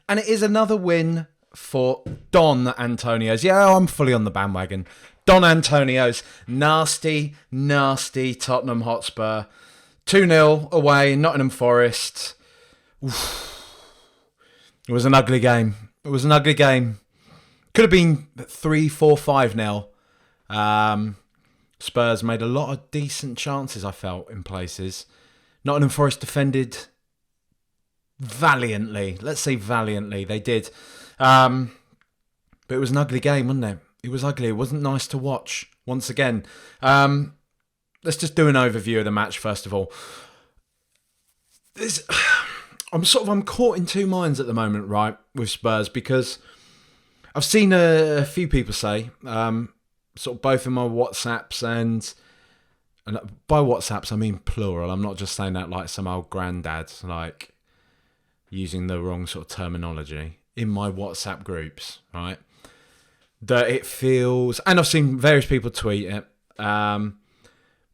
And it is another win for Don Antonio's. Yeah, I'm fully on the bandwagon. Don Antonio's nasty, nasty Tottenham Hotspur. 2-0 away, Nottingham Forest. Oof. It was an ugly game. Could have been 3-4-5-0. Spurs made a lot of decent chances, I felt, in places. Nottingham Forest defended valiantly. Let's say valiantly. They did. But it was an ugly game, wasn't it? It was ugly. It wasn't nice to watch, once again. Let's just do an overview of the match, first of all. I'm caught in two minds at the moment, right, with Spurs, because I've seen a few people say, sort of both in my WhatsApps and by WhatsApps I mean plural. I'm not just saying that like some old granddad, like using the wrong sort of terminology in my WhatsApp groups, right? That it feels, and I've seen various people tweet it, but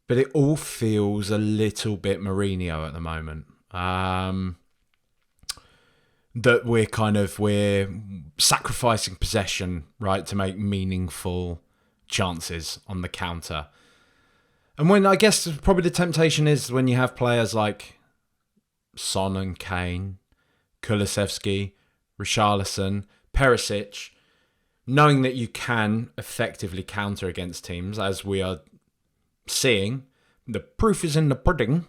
it all feels a little bit Mourinho at the moment. That we're sacrificing possession, right, to make meaningful chances on the counter. And when I guess probably the temptation is when you have players like Son and Kane, Kulusevski, Richarlison, Perisic, knowing that you can effectively counter against teams, as we are seeing, the proof is in the pudding.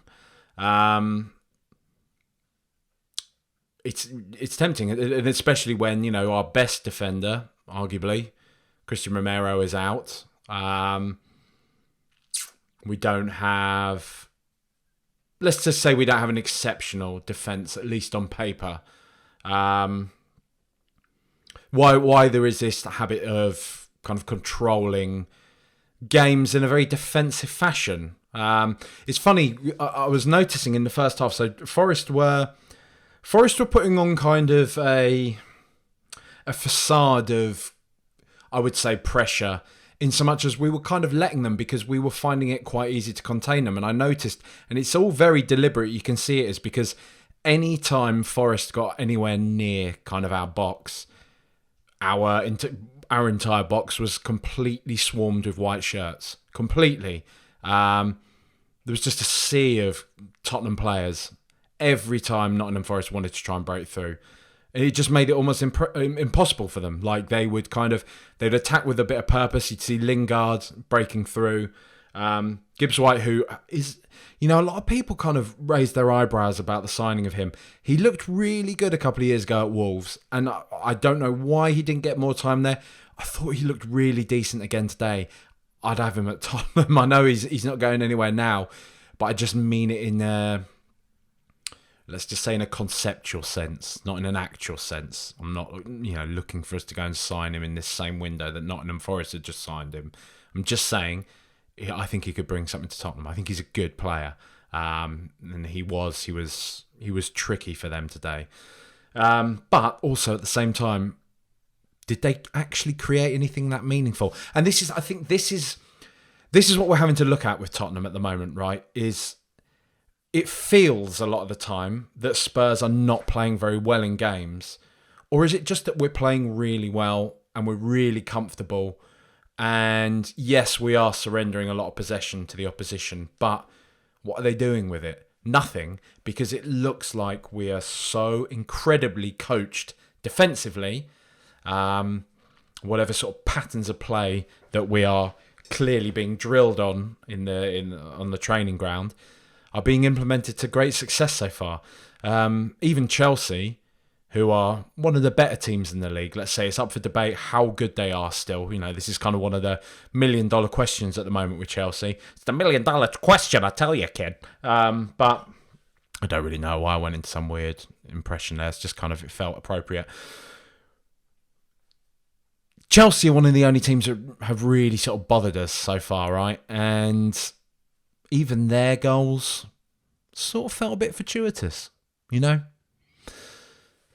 It's tempting, and especially when, you know, our best defender, arguably, Christian Romero, is out. We don't have, let's just say we don't have an exceptional defence, at least on paper. Why there is this habit of kind of controlling games in a very defensive fashion. It's funny, I was noticing in the first half, so Forest were putting on kind of a facade of, I would say, pressure, in so much as we were kind of letting them, because we were finding it quite easy to contain them. And I noticed, and it's all very deliberate, you can see it is because any time Forest got anywhere near kind of our box, our entire box was completely swarmed with white shirts. Completely. There was just a sea of Tottenham players every time Nottingham Forest wanted to try and break through. It just made it almost impossible for them. Like they'd attack with a bit of purpose. You'd see Lingard breaking through. Gibbs White, who is, you know, a lot of people kind of raised their eyebrows about the signing of him. He looked really good a couple of years ago at Wolves, and I don't know why he didn't get more time there. I thought he looked really decent again today. I'd have him at Tottenham. I know he's not going anywhere now, but I just mean it in let's just say in a conceptual sense, not in an actual sense. I'm not, you know, looking for us to go and sign him in this same window that Nottingham Forest had just signed him. I'm just saying, I think he could bring something to Tottenham. I think he's a good player, and he was tricky for them today. But also at the same time, did they actually create anything that meaningful? And this is what we're having to look at with Tottenham at the moment, right? It feels a lot of the time that Spurs are not playing very well in games. Or is it just that we're playing really well and we're really comfortable? And yes, we are surrendering a lot of possession to the opposition, but what are they doing with it? Nothing, because it looks like we are so incredibly coached defensively. Whatever sort of patterns of play that we are clearly being drilled on on the training ground are being implemented to great success so far. Even Chelsea, who are one of the better teams in the league, let's say it's up for debate how good they are still. You know, this is kind of one of the $1 million questions at the moment with Chelsea. It's the $1 million question, I tell you, kid. But I don't really know why I went into some weird impression there. It's just kind of, it felt appropriate. Chelsea are one of the only teams that have really sort of bothered us so far, right? And even their goals sort of felt a bit fortuitous, you know?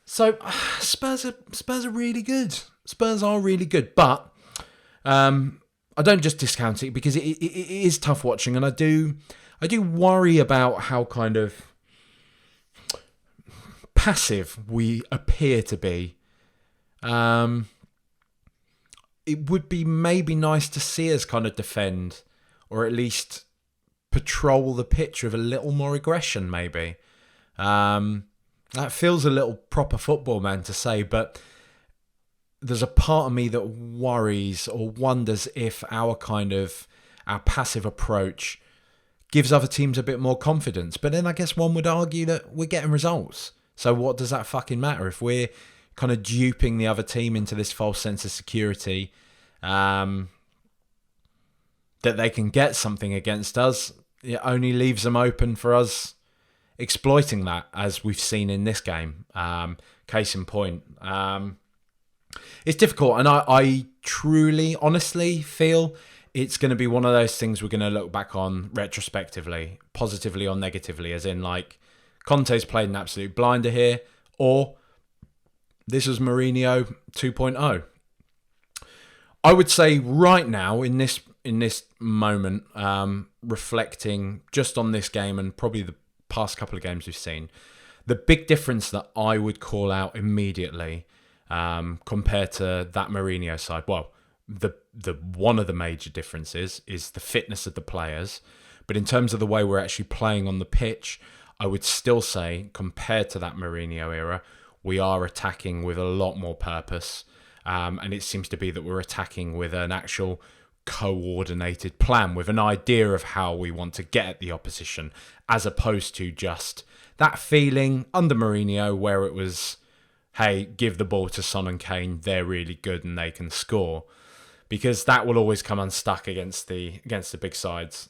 So Spurs are really good. Spurs are really good, but I don't just discount it because it is tough watching, and I do worry about how kind of passive we appear to be, it would be maybe nice to see us kind of defend, or at least patrol the pitch with a little more aggression, maybe. That feels a little proper football, man, to say, but there's a part of me that worries or wonders if our passive approach gives other teams a bit more confidence. But then I guess one would argue that we're getting results. So what does that fucking matter if we're kind of duping the other team into this false sense of security, that they can get something against us? It only leaves them open for us exploiting that, as we've seen in this game. Case in point. It's difficult, and I truly, honestly feel it's going to be one of those things we're going to look back on retrospectively, positively or negatively, as in, like, Conte's played an absolute blinder here, or this was Mourinho 2.0. I would say right now, in this moment, reflecting just on this game and probably the past couple of games we've seen, the big difference that I would call out immediately, compared to that Mourinho side, well, the one of the major differences is the fitness of the players. But in terms of the way we're actually playing on the pitch, I would still say, compared to that Mourinho era, we are attacking with a lot more purpose. And it seems to be that we're attacking with an actual coordinated plan, with an idea of how we want to get at the opposition, as opposed to just that feeling under Mourinho where it was, hey, give the ball to Son and Kane, they're really good and they can score. Because that will always come unstuck against the big sides.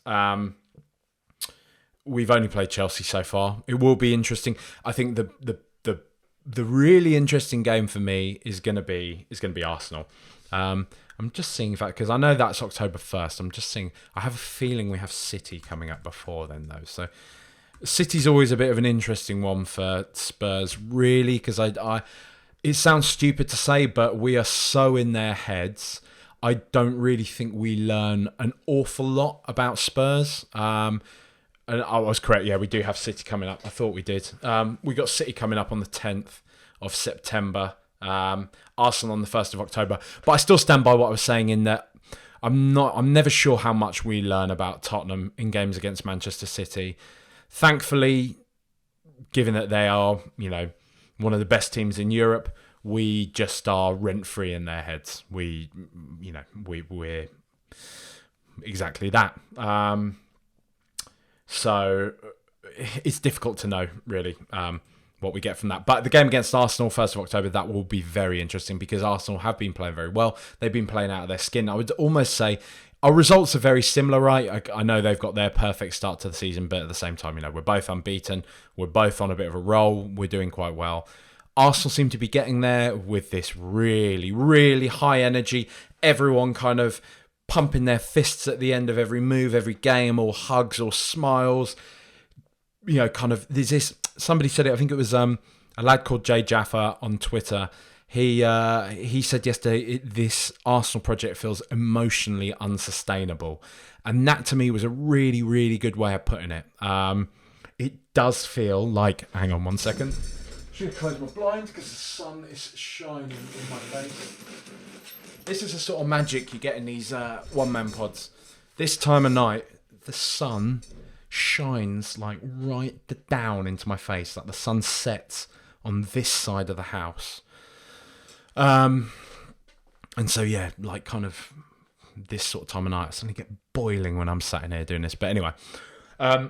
We've only played Chelsea so far. It will be interesting. I think the really interesting game for me is going to be Arsenal. I'm just seeing if because I know that's October 1st. I'm just seeing. I have a feeling we have City coming up before then, though. So City's always a bit of an interesting one for Spurs, really, because it sounds stupid to say, but we are so in their heads. I don't really think we learn an awful lot about Spurs. And I was correct. Yeah, we do have City coming up. I thought we did. We got City coming up on the 10th of September. Arsenal on the 1st of October. But I still stand by what I was saying in that I'm never sure how much we learn about Tottenham in games against Manchester City. Thankfully, given that they are, one of the best teams in Europe, we just are rent-free in their heads. We're exactly that. So it's difficult to know, really, what we get from that. But the game against Arsenal, 1st of October, that will be very interesting because Arsenal have been playing very well. They've been playing out of their skin. I would almost say our results are very similar, right? I know they've got their perfect start to the season, but at the same time, we're both unbeaten. We're both on a bit of a roll. We're doing quite well. Arsenal seem to be getting there with this really, really high energy. Everyone kind of pumping their fists at the end of every move, every game, or hugs or smiles. There's this. Somebody said it. I think it was a lad called Jay Jaffa on Twitter. He said yesterday this Arsenal project feels emotionally unsustainable, and that to me was a really, really good way of putting it. It does feel like. Hang on 1 second. Should close my blinds because the sun is shining in my face. This is the sort of magic you get in these one-man pods. This time of night, the sun shines like right down into my face. Like the sun sets on this side of the house. And so, yeah, like kind of this sort of time of night, I suddenly get boiling when I'm sat in here doing this. But anyway,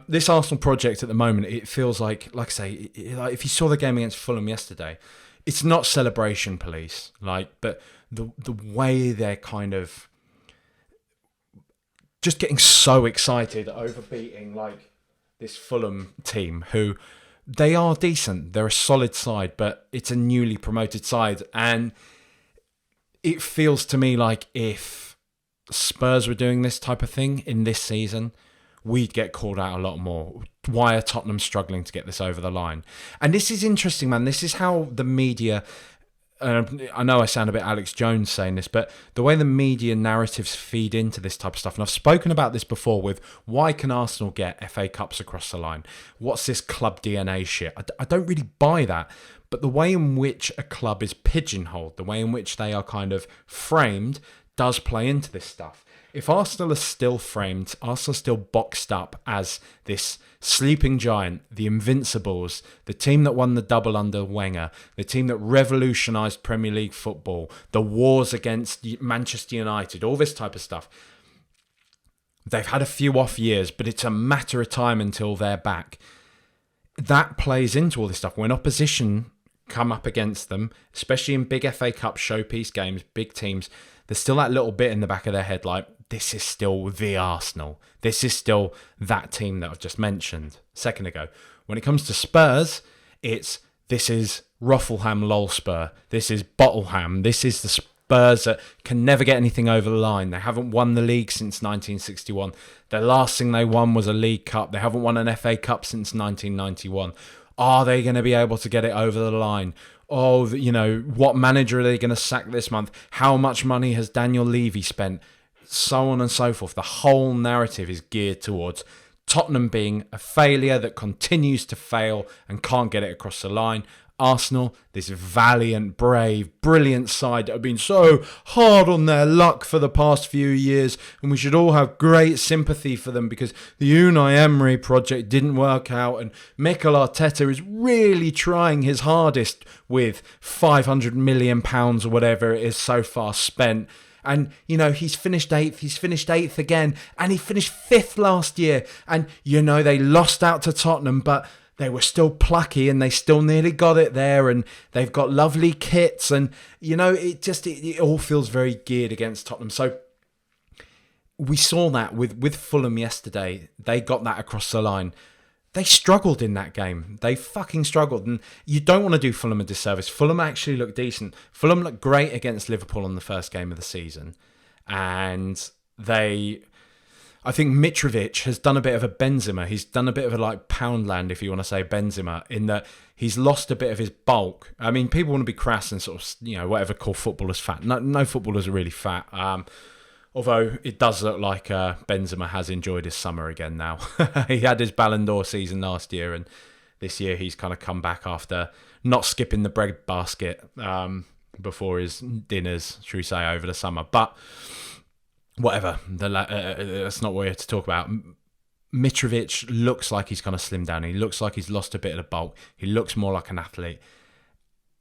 this Arsenal project at the moment, it feels like I say, like if you saw the game against Fulham yesterday, it's not celebration police, but the way they're kind of just getting so excited over beating like this Fulham team, who they are decent, they're a solid side, but it's a newly promoted side, and it feels to me like if Spurs were doing this type of thing in this season, we'd get called out a lot more. Why are Tottenham struggling to get this over the line? And this is interesting, man. This is how the media I know I sound a bit Alex Jones saying this, but the way the media narratives feed into this type of stuff, and I've spoken about this before with why can Arsenal get FA Cups across the line? What's this club DNA shit? I don't really buy that. But the way in which a club is pigeonholed, the way in which they are kind of framed, does play into this stuff. If Arsenal are still framed, Arsenal are still boxed up as this sleeping giant, the Invincibles, the team that won the double under Wenger, the team that revolutionised Premier League football, the wars against Manchester United, all this type of stuff. They've had a few off years, but it's a matter of time until they're back. That plays into all this stuff. When opposition come up against them, especially in big FA Cup showpiece games, big teams, there's still that little bit in the back of their head like, this is still the Arsenal. This is still that team that I've just mentioned a second ago. When it comes to Spurs, this is Rotherham Lolspur. This is Bottleham. This is the Spurs that can never get anything over the line. They haven't won the league since 1961. The last thing they won was a League Cup. They haven't won an FA Cup since 1991. Are they going to be able to get it over the line? Oh, what manager are they going to sack this month? How much money has Daniel Levy spent? So on and so forth. The whole narrative is geared towards Tottenham being a failure that continues to fail and can't get it across the line. Arsenal, this valiant, brave, brilliant side that have been so hard on their luck for the past few years, and we should all have great sympathy for them because the Unai Emery project didn't work out, and Mikel Arteta is really trying his hardest with £500 million or whatever it is so far spent. And, he's finished 8th. He's finished 8th again. And he finished 5th last year. And, they lost out to Tottenham, but they were still plucky and they still nearly got it there. And they've got lovely kits. And, it all feels very geared against Tottenham. So we saw that with Fulham yesterday. They got that across the line. They struggled in that game. They fucking struggled. And you don't want to do Fulham a disservice. Fulham actually looked decent. Fulham looked great against Liverpool on the first game of the season. And I think Mitrovic has done a bit of a Benzema. He's done a bit of a Poundland, if you want to say Benzema, in that he's lost a bit of his bulk. I mean, people want to be crass and sort of, whatever, call footballers fat. No footballers are really fat. Although it does look like Benzema has enjoyed his summer again now. He had his Ballon d'Or season last year, and this year he's kind of come back after not skipping the bread basket before his dinners, should we say, over the summer. But whatever, that's not what we're here to talk about. Mitrovic looks like he's kind of slimmed down. He looks like he's lost a bit of the bulk. He looks more like an athlete.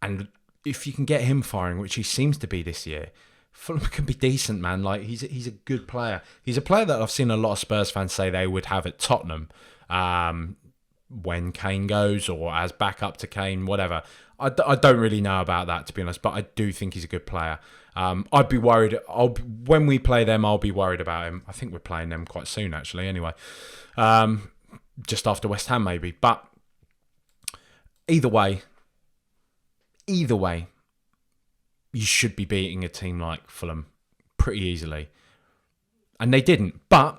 And if you can get him firing, which he seems to be this year, Fulham can be decent, man. He's a good player. He's a player that I've seen a lot of Spurs fans say they would have at Tottenham when Kane goes or as backup to Kane, whatever. I don't really know about that, to be honest, but I do think he's a good player. I'd be worried. When we play them, I'll be worried about him. I think we're playing them quite soon, actually, anyway. Just after West Ham, maybe. But either way, you should be beating a team like Fulham pretty easily. And they didn't. But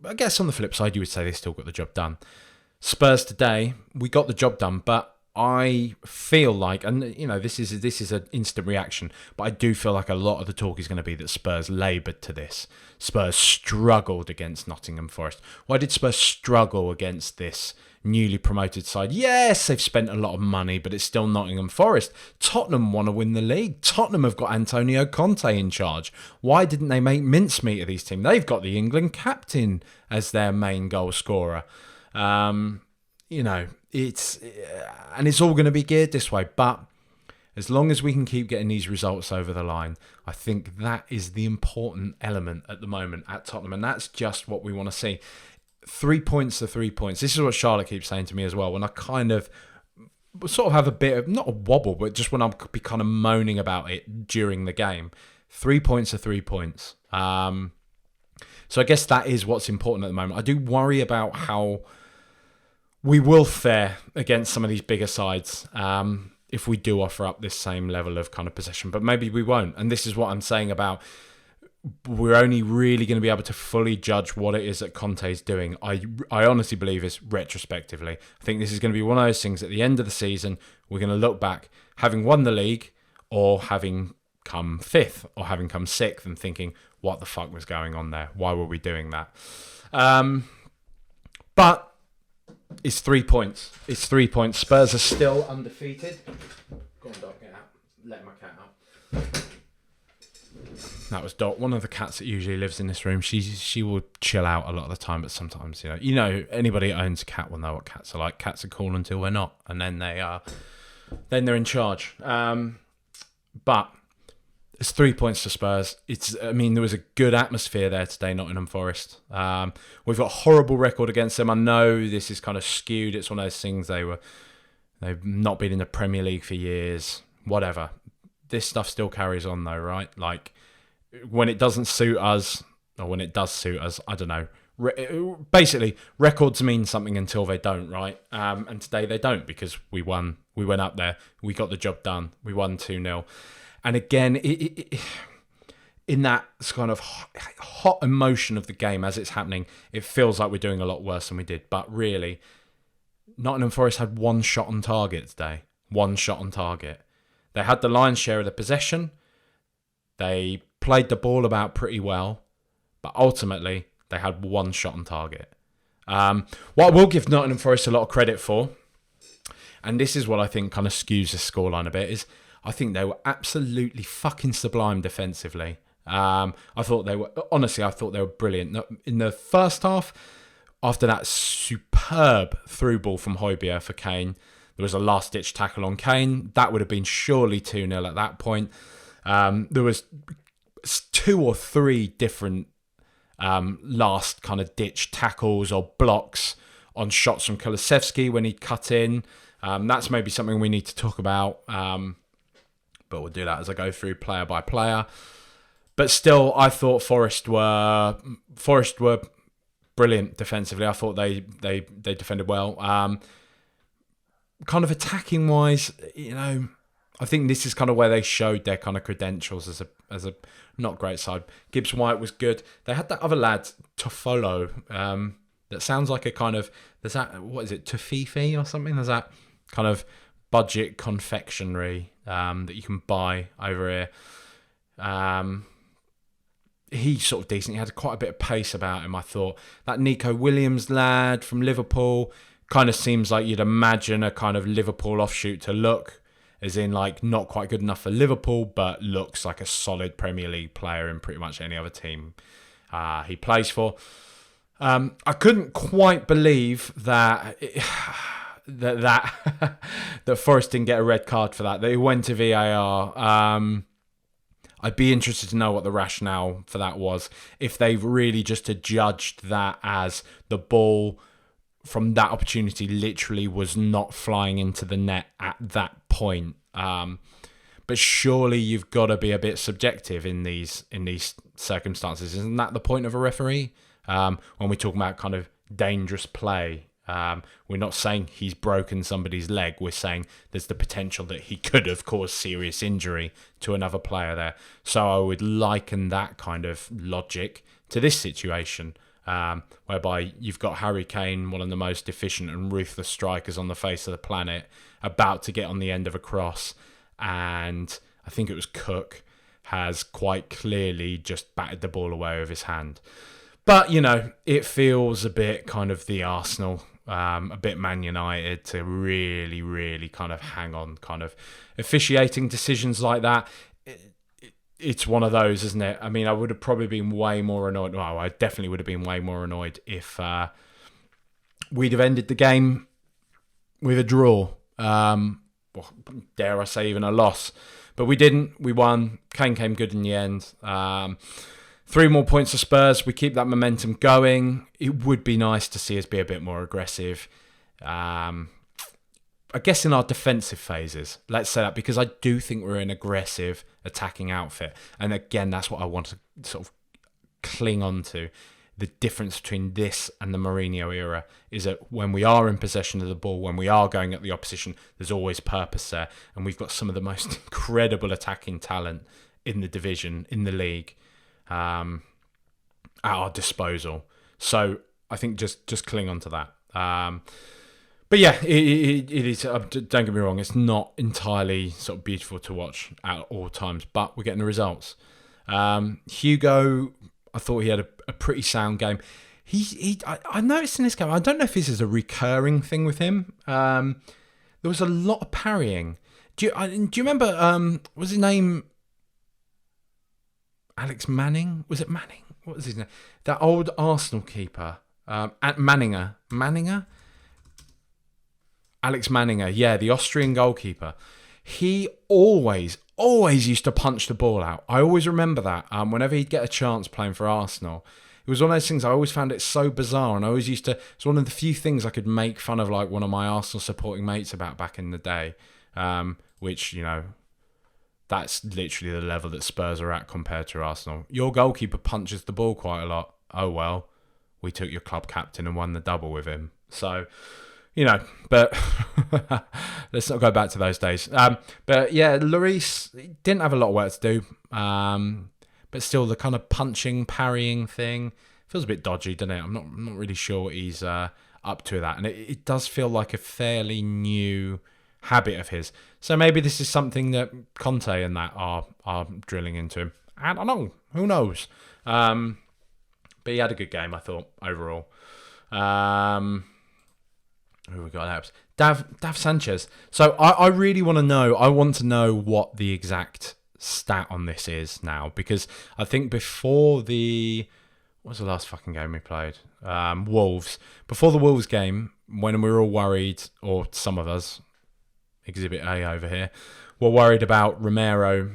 I guess on the flip side, you would say they still got the job done. Spurs today, we got the job done, but I feel like, and this is an instant reaction, but I do feel like a lot of the talk is going to be that Spurs laboured to this. Spurs struggled against Nottingham Forest. Why did Spurs struggle against this newly promoted side? Yes, they've spent a lot of money, but it's still Nottingham Forest. Tottenham want to win the league. Tottenham have got Antonio Conte in charge. Why didn't they make mincemeat of these teams? They've got the England captain as their main goal scorer. It's all going to be geared this way. But as long as we can keep getting these results over the line, I think that is the important element at the moment at Tottenham. And that's just what we want to see. 3 points to 3 points. This is what Charlotte keeps saying to me as well. When I kind of sort of have a bit of, not a wobble, but just when I'll be kind of moaning about it during the game. 3 points to 3 points. So I guess that is what's important at the moment. I do worry about how we will fare against some of these bigger sides if we do offer up this same level of kind of possession. But maybe we won't. And this is what I'm saying about we're only really going to be able to fully judge what it is that Conte is doing. I honestly believe is retrospectively. I think this is going to be one of those things at the end of the season, we're going to look back, having won the league, or having come 5th, or having come 6th and thinking, what the fuck was going on there? Why were we doing that? But it's 3 points. It's 3 points. Spurs are still undefeated. Go on, Doc, get out. Let my cat out. That was Dot, one of the cats that usually lives in this room. She will chill out a lot of the time, but sometimes, anybody that owns a cat will know what cats are like. Cats are cool until we're not, and then they're in charge. But it's 3 points to Spurs. There was a good atmosphere there today, Nottingham Forest. We've got a horrible record against them. I know this is kind of skewed. It's one of those things they've not been in the Premier League for years. Whatever. This stuff still carries on though, right? Like, when it doesn't suit us, or when it does suit us, I don't know. Basically, records mean something until they don't, right? And today they don't, because we won. We went up there. We got the job done. We won 2-0. And again, in that kind of hot emotion of the game as it's happening, it feels like we're doing a lot worse than we did. But really, Nottingham Forest had one shot on target today. One shot on target. They had the lion's share of the possession. They played the ball about pretty well, but ultimately they had one shot on target. What I will give Nottingham Forest a lot of credit for, and this is what I think kind of skews the scoreline a bit, is I think they were absolutely fucking sublime defensively. I thought they were brilliant. In the first half, after that superb through ball from Højbjerg for Kane, there was a last-ditch tackle on Kane. That would have been surely 2-0 at that point. There was 2 or 3 different last kind of ditch tackles or blocks on shots from Kulusevski when he cut in. That's maybe something we need to talk about, but we'll do that as I go through player by player. But still, I thought Forest were brilliant defensively. I thought they defended well. Kind of attacking wise, I think this is kind of where they showed their kind of credentials as a not great side. Gibbs White was good. They had that other lad, Toffolo, that sounds like a kind of, there's that, what is it, Tofifi or something? There's that kind of budget confectionery that you can buy over here. He's sort of decent. He had quite a bit of pace about him, I thought. That Nico Williams lad from Liverpool kind of seems like you'd imagine a kind of Liverpool offshoot to look, as in like not quite good enough for Liverpool, but looks like a solid Premier League player in pretty much any other team he plays for. I couldn't quite believe that that Forest didn't get a red card for that. They went to VAR. I'd be interested to know what the rationale for that was. If they've really just judged that as the ball from that opportunity literally was not flying into the net at that point. But surely you've got to be a bit subjective in these circumstances. Isn't that the point of a referee? When we're talking about kind of dangerous play, we're not saying he's broken somebody's leg. We're saying there's the potential that he could have caused serious injury to another player there. So I would liken that kind of logic to this situation, whereby you've got Harry Kane, one of the most efficient and ruthless strikers on the face of the planet, about to get on the end of a cross, and I think it was Cook has quite clearly just batted the ball away with his hand. But, it feels a bit kind of the Arsenal, a bit Man United to really, really kind of hang on, kind of officiating decisions like that. It's one of those, isn't it? I mean, I would have probably been way more annoyed. Well, I definitely would have been way more annoyed if we'd have ended the game with a draw. Dare I say even a loss. But we didn't. We won. Kane came good in the end. 3 more points for Spurs. We keep that momentum going. It would be nice to see us be a bit more aggressive. I guess in our defensive phases, let's say that, because I do think we're an aggressive attacking outfit. And again, that's what I want to sort of cling on to. The difference between this and the Mourinho era is that when we are in possession of the ball, when we are going at the opposition, there's always purpose there. And we've got some of the most incredible attacking talent in the division, in the league, at our disposal. So I think just cling on to that. But yeah, it is. Don't get me wrong; it's not entirely sort of beautiful to watch at all times. But we're getting the results. Hugo, I thought he had a pretty sound game. I noticed in this game. I don't know if this is a recurring thing with him. There was a lot of parrying. Do you remember? Was his name Alex Manning? Was it Manning? What was his name? That old Arsenal keeper, Manninger. Alex Manninger, yeah, the Austrian goalkeeper. He always used to punch the ball out. I always remember that. Whenever he'd get a chance playing for Arsenal, it was one of those things. I always found it so bizarre, and I always used to. It's one of the few things I could make fun of, like one of my Arsenal supporting mates about back in the day. Which that's literally the level that Spurs are at compared to Arsenal. Your goalkeeper punches the ball quite a lot. Oh well, we took your club captain and won the double with him. So. But let's not go back to those days. But yeah, Lloris didn't have a lot of work to do. But still, the kind of punching, parrying thing feels a bit dodgy, doesn't it? I'm not really sure what he's up to that. And it does feel like a fairly new habit of his. So maybe this is something that Conte and that are drilling into him. I don't know. Who knows? But he had a good game, I thought, overall. Who we got? Dav Sanchez. So I really want to know. I want to know what the exact stat on this is now, because I think before what was the last fucking game we played? Wolves. Before the Wolves game, when we were all worried, or some of us, Exhibit A over here, were worried about Romero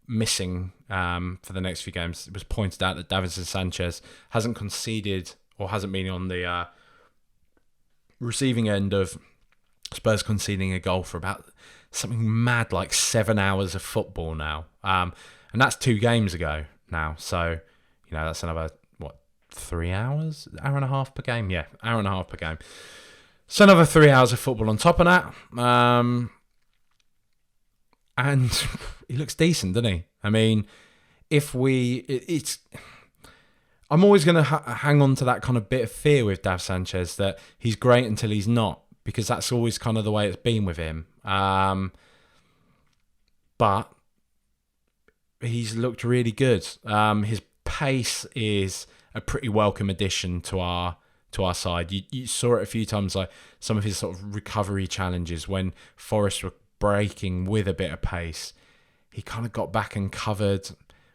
missing for the next few games, it was pointed out that Davinson Sanchez hasn't conceded or hasn't been on the receiving end of Spurs conceding a goal for about something mad like 7 hours of football now. And that's 2 games ago now. So, that's another, 3 hours? Hour and a half per game? Yeah, hour and a half per game. So another 3 hours of football on top of that. And he looks decent, doesn't he? I mean, I'm always going to hang on to that kind of bit of fear with Dav Sanchez, that he's great until he's not, because that's always kind of the way it's been with him. But he's looked really good. His pace is a pretty welcome addition to our side. You saw it a few times, like some of his sort of recovery challenges when Forest were breaking with a bit of pace. He kind of got back and covered,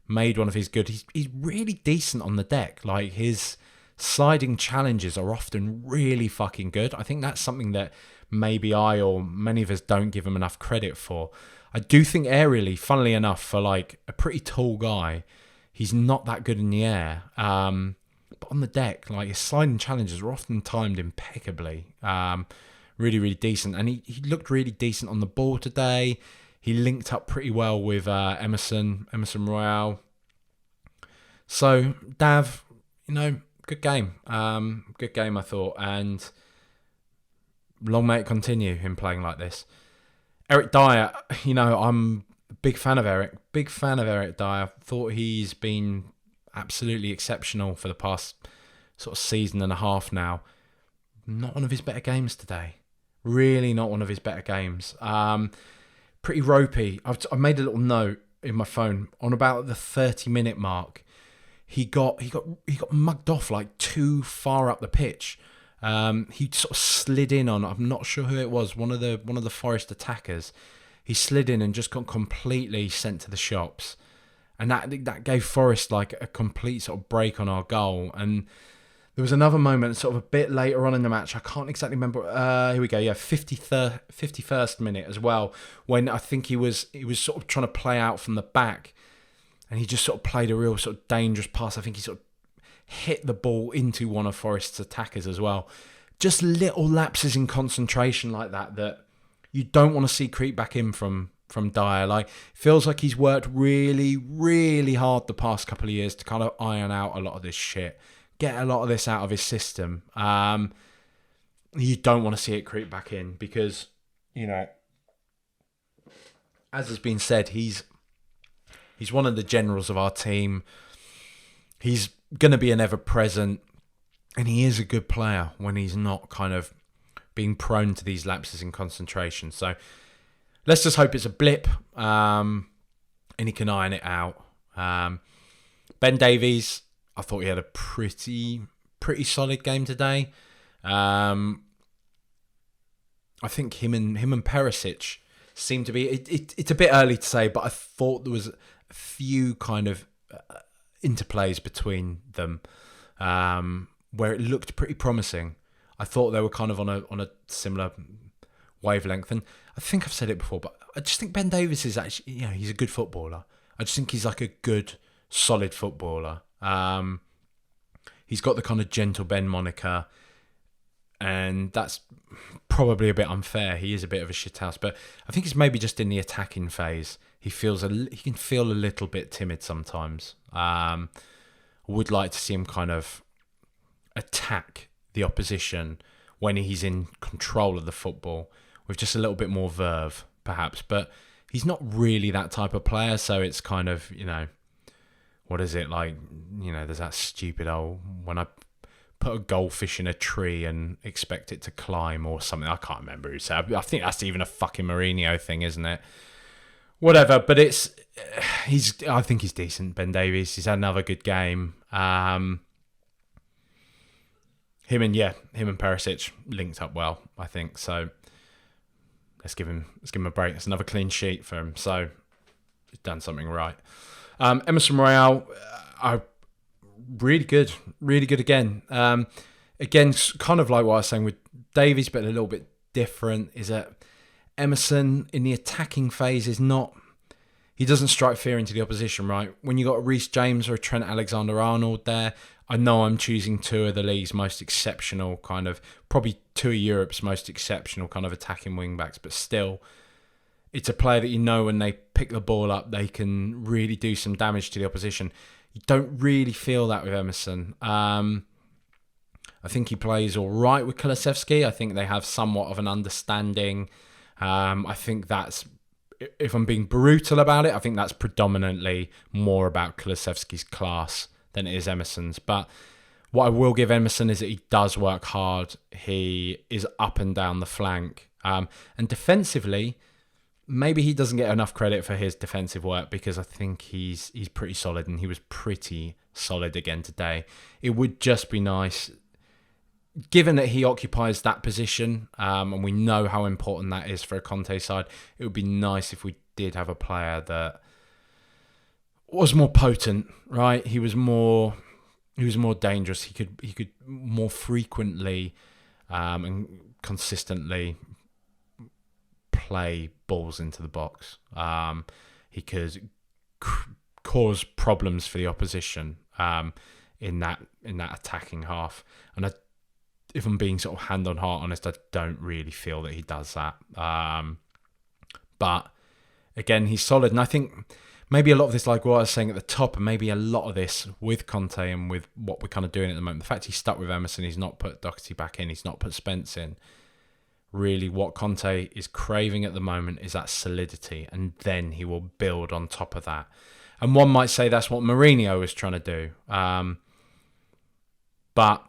made one of his good. He's really decent on the deck. Like, his sliding challenges are often really fucking good. I think that's something that maybe I or many of us don't give him enough credit for. I do think aerially, funnily enough, for like a pretty tall guy, he's not that good in the air. But on the deck, like, his sliding challenges are often timed impeccably. Really, really decent. And he looked really decent on the ball today. He linked up pretty well with Emerson Royale. So, Dav, good game. Good game, I thought. And long may it continue, him playing like this. Eric Dyer, I'm a big fan of Eric. Big fan of Eric Dyer. Thought he's been absolutely exceptional for the past sort of season and a half now. Not one of his better games today. Really not one of his better games. Pretty ropey. I've made a little note in my phone on about the 30-minute mark. He got mugged off like too far up the pitch. He sort of slid in on, I'm not sure who it was, one of the Forest attackers. He slid in and just got completely sent to the shops, and that gave Forest like a complete sort of break on our goal. And there was another moment sort of a bit later on in the match. I can't exactly remember. Here we go. Yeah, 51st minute as well, when I think he was sort of trying to play out from the back, and he just sort of played a real sort of dangerous pass. I think he sort of hit the ball into one of Forest's attackers as well. Just little lapses in concentration like that you don't want to see creep back in from Dyer. Like, feels like he's worked really, really hard the past couple of years to kind of iron out a lot of this shit. Get a lot of this out of his system. You don't want to see it creep back in because, as has been said, he's one of the generals of our team. He's going to be an ever-present, and he is a good player when he's not kind of being prone to these lapses in concentration. So let's just hope it's a blip, and he can iron it out. Ben Davies, I thought he had a pretty solid game today. I think him and Perisic seem to be. It's a bit early to say, but I thought there was a few kind of interplays between them where it looked pretty promising. I thought they were kind of on a similar wavelength, and I think I've said it before, but I just think Ben Davies is actually, he's a good footballer. I just think he's like a good, solid footballer. He's got the kind of gentle Ben moniker, and that's probably a bit unfair. He is a bit of a shithouse, but I think it's maybe just in the attacking phase. He can feel a little bit timid sometimes. Would like to see him kind of attack the opposition when he's in control of the football with just a little bit more verve, perhaps. But he's not really that type of player, so it's kind of, what is it like? There's that stupid old, when I put a goldfish in a tree and expect it to climb or something. I can't remember who said. I think that's even a fucking Mourinho thing, isn't it? Whatever, but I think he's decent, Ben Davies. He's had another good game. Him and Perisic linked up well, I think. So let's give him a break. It's another clean sheet for him. So he's done something right. Emerson Royale, really good again. Again, kind of like what I was saying with Davies, but a little bit different. Is that Emerson in the attacking phase he doesn't strike fear into the opposition, right? When you got a Reece James or a Trent Alexander-Arnold there, I know I'm choosing two of the league's most exceptional probably two of Europe's most exceptional kind of attacking wing-backs, but still, it's a player that when they pick the ball up, they can really do some damage to the opposition. You don't really feel that with Emerson. I think he plays all right with Kulusevski. I think they have somewhat of an understanding. I think that's, if I'm being brutal about it, I think that's predominantly more about Kulusevski's class than it is Emerson's. But what I will give Emerson is that he does work hard. He is up and down the flank. And defensively, maybe he doesn't get enough credit for his defensive work, because I think he's pretty solid, and he was pretty solid again today. It would just be nice, given that he occupies that position, and we know how important that is for a Conte side, it would be nice if we did have a player that was more potent, right? He was more dangerous. He could more frequently and consistently play balls into the box. He could cause problems for the opposition in that attacking half. And if I'm being sort of hand on heart honest, I don't really feel that he does that. But again, he's solid, and I think maybe a lot of this, like what I was saying at the top, and maybe a lot of this with Conte and with what we're kind of doing at the moment, the fact he's stuck with Emerson, he's not put Doherty back in, he's not put Spence in. Really, what Conte is craving at the moment is that solidity, and then he will build on top of that. And one might say that's what Mourinho is trying to do. But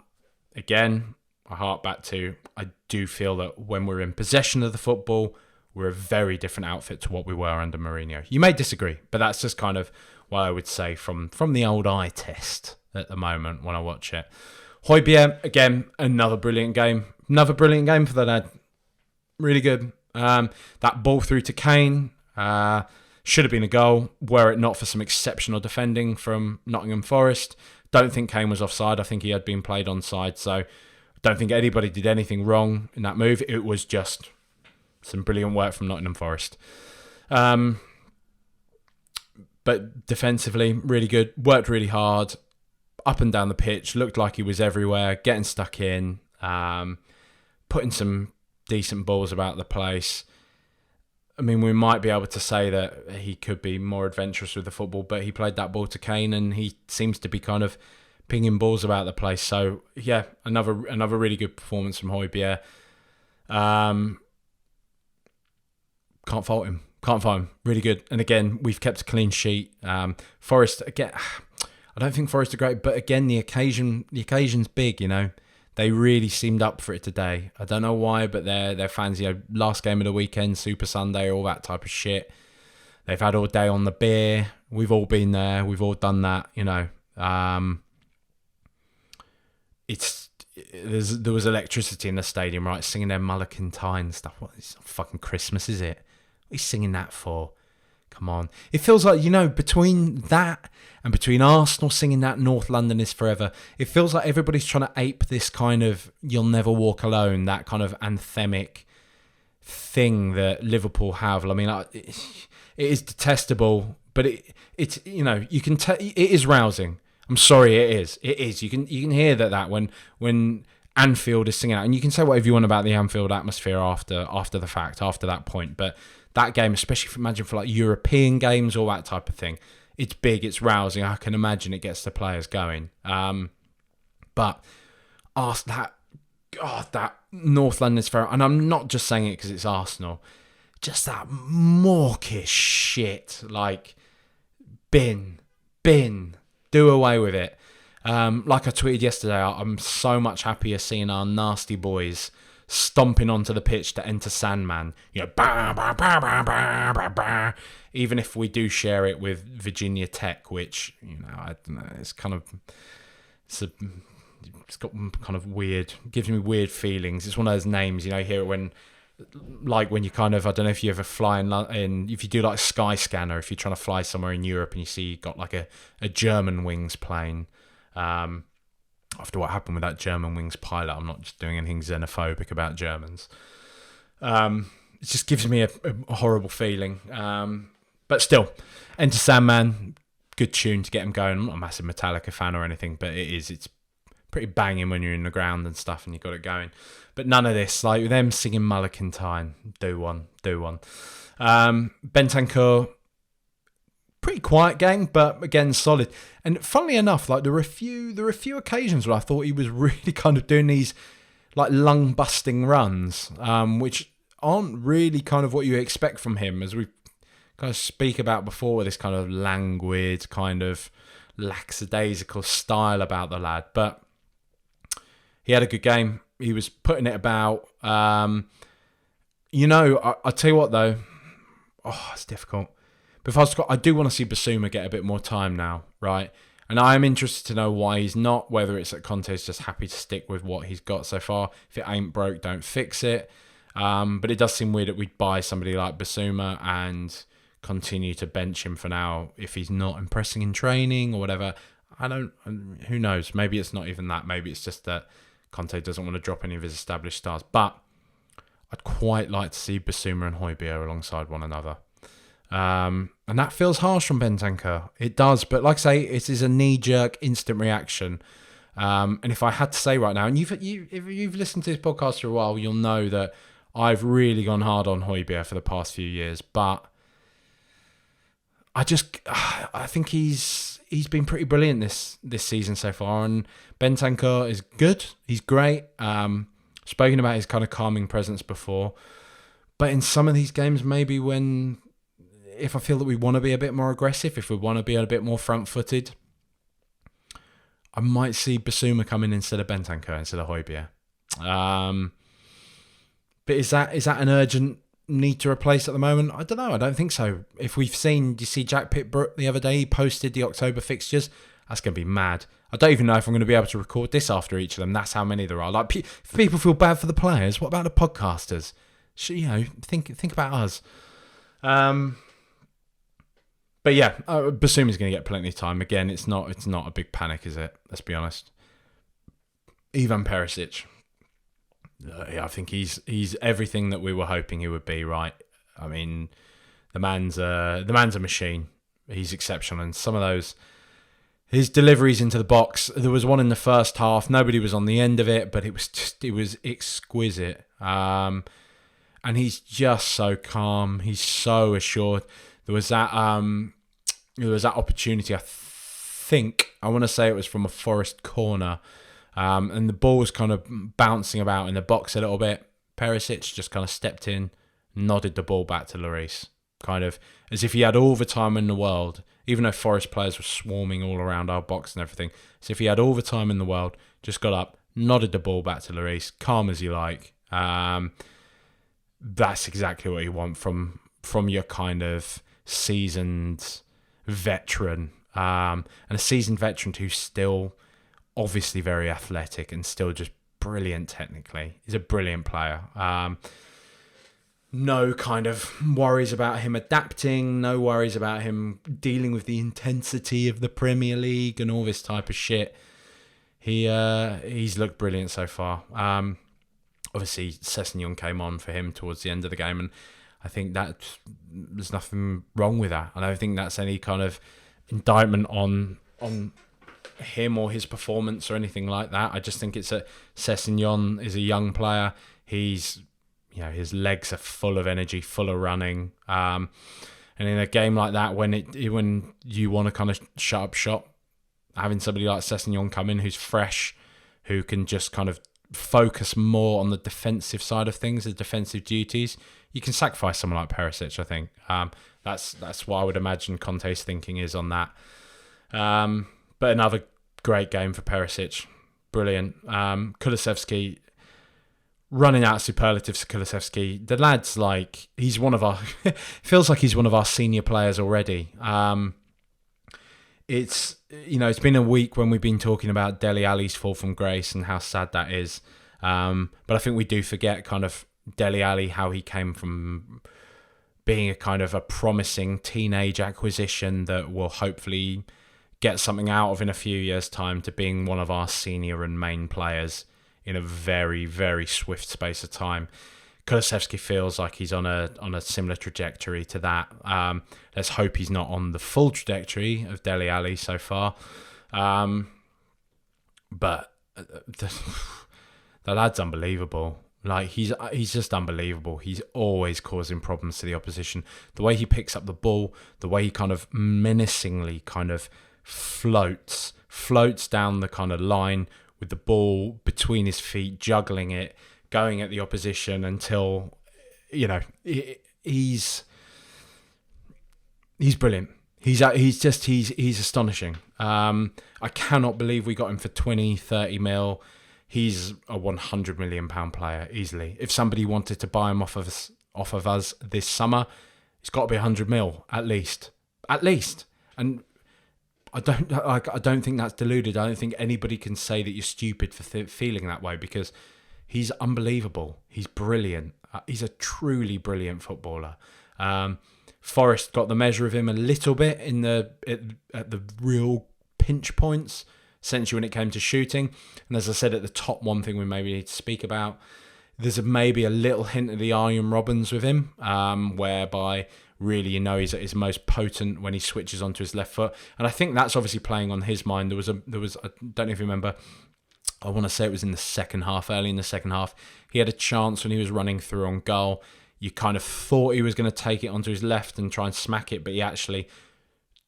again, I hark back to, I do feel that when we're in possession of the football, we're a very different outfit to what we were under Mourinho. You may disagree, but that's just kind of what I would say from the old eye test at the moment when I watch it. Højbjerg, again, another brilliant game. Another brilliant game for the lad. Really good. That ball through to Kane should have been a goal, were it not for some exceptional defending from Nottingham Forest. Don't think Kane was offside. I think he had been played onside, so I don't think anybody did anything wrong in that move. It was just some brilliant work from Nottingham Forest. But defensively, really good. Worked really hard. Up and down the pitch. Looked like he was everywhere. Getting stuck in. Putting some decent balls about the place. I mean, we might be able to say that he could be more adventurous with the football, but he played that ball to Kane, and he seems to be kind of pinging balls about the place. So, yeah, another really good performance from Højbjerg. Can't fault him. Really good. And again, we've kept a clean sheet. Forest, again, I don't think Forest are great, but again, the occasion's big, They really seemed up for it today. I don't know why, but their fans, last game of the weekend, Super Sunday, all that type of shit. They've had all day on the beer. We've all been there. We've all done that, There was electricity in the stadium, right? Singing their Mulligan Tyne stuff. What is fucking Christmas, is it? What are you singing that for? Come on. It feels like, between that and between Arsenal singing that North London is forever, it feels like everybody's trying to ape this kind of You'll Never Walk Alone, that kind of anthemic thing that Liverpool have. I mean, it is detestable, but it's you can tell it is rousing. I'm sorry, it is. It is. You can hear that when Anfield is singing out, and you can say whatever you want about the Anfield atmosphere after the fact, after that point, but that game, especially imagine for like European games, all that type of thing, it's big, it's rousing. I can imagine it gets the players going. But that North London is fair, and I'm not just saying it because it's Arsenal. Just that mawkish shit, like bin, do away with it. Like I tweeted yesterday, I'm so much happier seeing our nasty boys stomping onto the pitch to enter Sandman. Bah, bah, bah, bah, bah, bah, bah. Even if we do share it with Virginia Tech, which I don't know, it's got kind of weird, gives me weird feelings. It's one of those names, you hear it when you kind of, I don't know if you ever fly if you do like Skyscanner, if you're trying to fly somewhere in Europe and you see you got like a German Wings plane. After what happened with that German Wings pilot, I'm not just doing anything xenophobic about Germans. It just gives me a horrible feeling. But still, Enter Sandman, good tune to get him going. I'm not a massive Metallica fan or anything, but it's pretty banging when you're in the ground and stuff and you got it going. But none of this, like them singing Mulligan Tyne, do one. Bentancur, pretty quiet game, but again solid. And funnily enough, like there were a few occasions where I thought he was really kind of doing these like lung busting runs, which aren't really kind of what you expect from him, as we kind of speak about before, with this kind of languid, kind of lackadaisical style about the lad. But he had a good game. He was putting it about. I tell you what though, it's difficult. But I do want to see Basuma get a bit more time now, right? And I am interested to know why he's not, whether it's that Conte is just happy to stick with what he's got so far. If it ain't broke, don't fix it. But it does seem weird that we'd buy somebody like Basuma and continue to bench him for now if he's not impressing in training or whatever. Who knows? Maybe it's not even that. Maybe it's just that Conte doesn't want to drop any of his established stars. But I'd quite like to see Basuma and Højbjerg alongside one another. And that feels harsh from Bentancur. It does, but like I say, it is a knee-jerk, instant reaction. And if I had to say right now, and if you've listened to this podcast for a while, you'll know that I've really gone hard on Højbjerg for the past few years. But I think he's been pretty brilliant this season so far. And Bentancur is good. He's great. Spoken about his kind of calming presence before. But in some of these games, maybe if I feel that we want to be a bit more aggressive, if we want to be a bit more front-footed, I might see Basuma come in instead of Bentancur, instead of Højbjerg. But is that an urgent need to replace at the moment? I don't know. I don't think so. If we've seen, do you see Jack Pitt-Brooke the other day? He posted the October fixtures. That's going to be mad. I don't even know if I'm going to be able to record this after each of them. That's how many there are. Like, if people feel bad for the players, what about the podcasters? Think about us. But yeah, Basuma's going to get plenty of time. Again, it's not a big panic, is it? Let's be honest. Ivan Perisic. I think he's everything that we were hoping he would be, right? I mean, the man's a machine. He's exceptional. And some of his deliveries into the box, there was one in the first half. Nobody was on the end of it, but it was exquisite. And he's just so calm. He's so assured. There was that opportunity, I want to say it was from a Forest corner, and the ball was kind of bouncing about in the box a little bit. Perisic just kind of stepped in, nodded the ball back to Lloris, kind of as if he had all the time in the world, even though Forest players were swarming all around our box and everything. As if he had all the time in the world, just got up, nodded the ball back to Lloris, calm as you like. That's exactly what you want from your kind of seasoned veteran, and a seasoned veteran who's still obviously very athletic and still just brilliant technically. He's a brilliant player. No kind of worries about him adapting, no worries about him dealing with the intensity of the Premier League and all this type of shit. He's looked brilliant so far. Obviously, Sessegnon came on for him towards the end of the game, and I think that there's nothing wrong with that. I don't think that's any kind of indictment on him or his performance or anything like that. I just think it's Sessegnon is a young player. He's, his legs are full of energy, full of running. And in a game like that, when you want to kind of shut up shop, having somebody like Sessegnon come in who's fresh, who can just kind of focus more on the defensive side of things, the defensive duties, you can sacrifice someone like Perisic, I think. That's what I would imagine Conte's thinking is on that. But another great game for Perisic. Brilliant. Kulusevski, running out superlatives for Kulusevski. The lad's like, he's one of our, feels like he's one of our senior players already. It's been a week when we've been talking about Dele Alli's fall from grace and how sad that is. But I think we do forget kind of Dele Alli, how he came from being a kind of a promising teenage acquisition that will hopefully get something out of in a few years' time, to being one of our senior and main players in a very, very swift space of time. Kulusevski feels like he's on a similar trajectory to that. Let's hope he's not on the full trajectory of Dele Alli so far. But the lad's unbelievable. Like, he's just unbelievable. He's always causing problems to the opposition. The way he picks up the ball, the way he kind of menacingly kind of floats down the kind of line with the ball between his feet, juggling it, going at the opposition until, he's brilliant. He's astonishing. I cannot believe we got him for 20, 30 mil. He's a 100 million pound player easily. If somebody wanted to buy him off of us this summer, it's got to be 100 mil at least. And I don't think that's deluded. I don't think anybody can say that you're stupid for feeling that way, because he's unbelievable. He's brilliant. He's a truly brilliant footballer. Forest got the measure of him a little bit at the real pinch points, essentially when it came to shooting. And as I said at the top, one thing we maybe need to speak about, there's maybe a little hint of the Arjen Robbins with him, whereby really, he's at his most potent when he switches onto his left foot. And I think that's obviously playing on his mind. There was I don't know if you remember, I want to say it was in the second half, early in the second half, he had a chance when he was running through on goal. You kind of thought he was going to take it onto his left and try and smack it, but he actually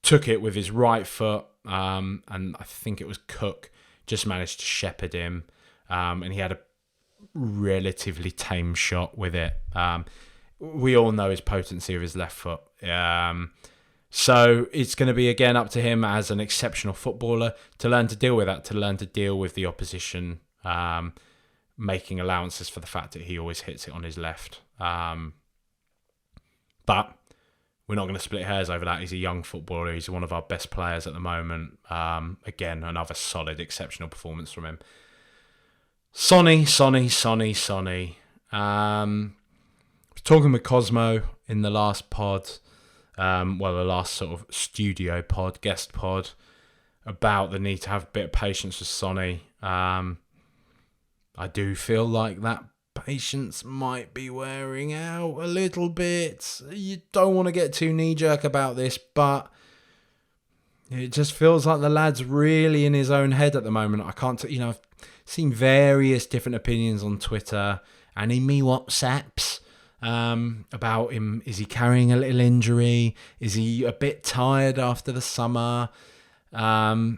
took it with his right foot, and I think it was Cook just managed to shepherd him, and he had a relatively tame shot with it. We all know his potency of his left foot. So it's going to be, again, up to him as an exceptional footballer to learn to deal with that, to learn to deal with the opposition, making allowances for the fact that he always hits it on his left. But we're not going to split hairs over that. He's a young footballer. He's one of our best players at the moment. Again, another solid, exceptional performance from him. Sonny. Talking with Cosmo in the last pod, the last sort of studio pod, guest pod, about the need to have a bit of patience with Sonny. I do feel like that patience might be wearing out a little bit. You don't want to get too knee-jerk about this, but it just feels like the lad's really in his own head at the moment. I can't, I've seen various different opinions on Twitter and in me WhatsApps about him. Is he carrying a little injury? Is he a bit tired after the summer? My